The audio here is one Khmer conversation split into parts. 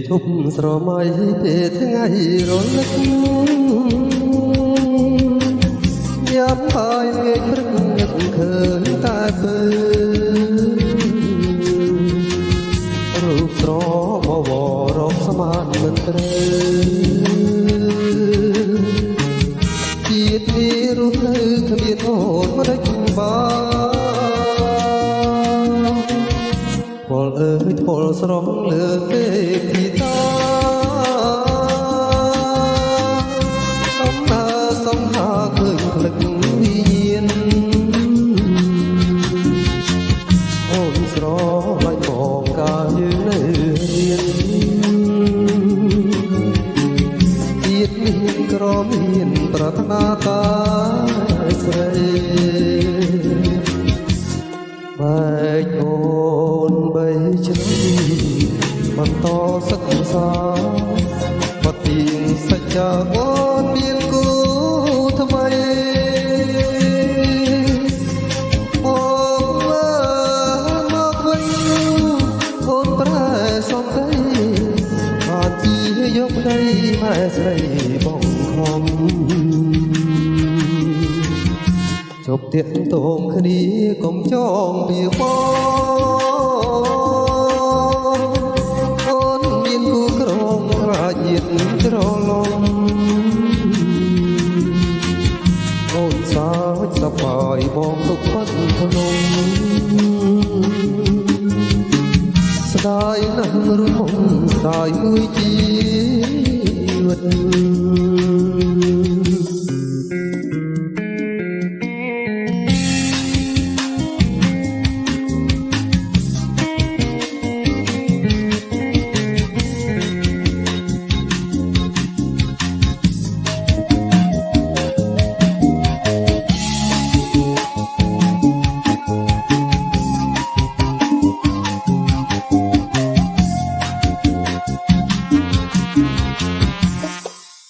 ធប់ស្រមៃពេលថ្ងៃរលឹកយ៉ាប់ហើយងាយព្រឹកនឹកឃើញតែពើរូបស្រមវរកស្មានមិនត្រូវជាតិនេះរស់នៅគ្មានអូនមិនដេចបានពលអើយពលស្រងលើទេពីតាសំណាសំហាឃើញផ្លឹកវិញ្ញាណអូនស្រឡាញ់បងកាលយើងនៅរៀនជាតិនេះក្រមានប្រាថ្នាតាស្រីបែកអូនបីជ្រៅបន្តសិក្សាបទានសច្ចាអូនមានគូថ្មីអូនមកវិញអូនប្រែសំដីអាចជាយកប្តីម៉ែស្រីបងខំជប់ទៀតតងគ្នាកុំចងពីបងអូនមានគូក្រងខ្លាចញាតច្រឡំអូនសាច់សប្បាយបងទុកបាត់ភ្នំស្ដាយណាស់រំងស្ដាយមួយជីវិត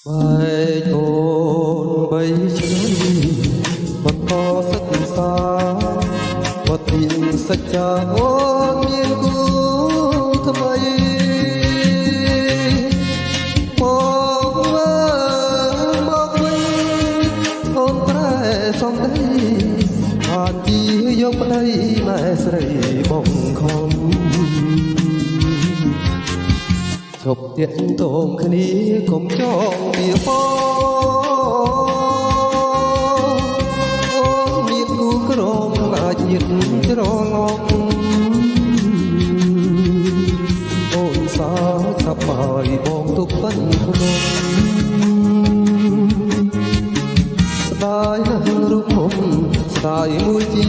បែកអូនបីជ្រៅបន្តសិក្សាបទានសច្ចាអូនមានគូថ្មីមកវិញអូនប្រែសំដីបានជាយកប្តីម៉ែស្រីបងខំជប់ទៀតតងគ្នាកុំចងវាបងអូនមានគូក្រងខ្លាចញាតច្រឡំអូនសាច់សប្បាយបងទុកបាញ់ភ្នំស្ដាយណាស់រូបមុំស្ដាយមួយជី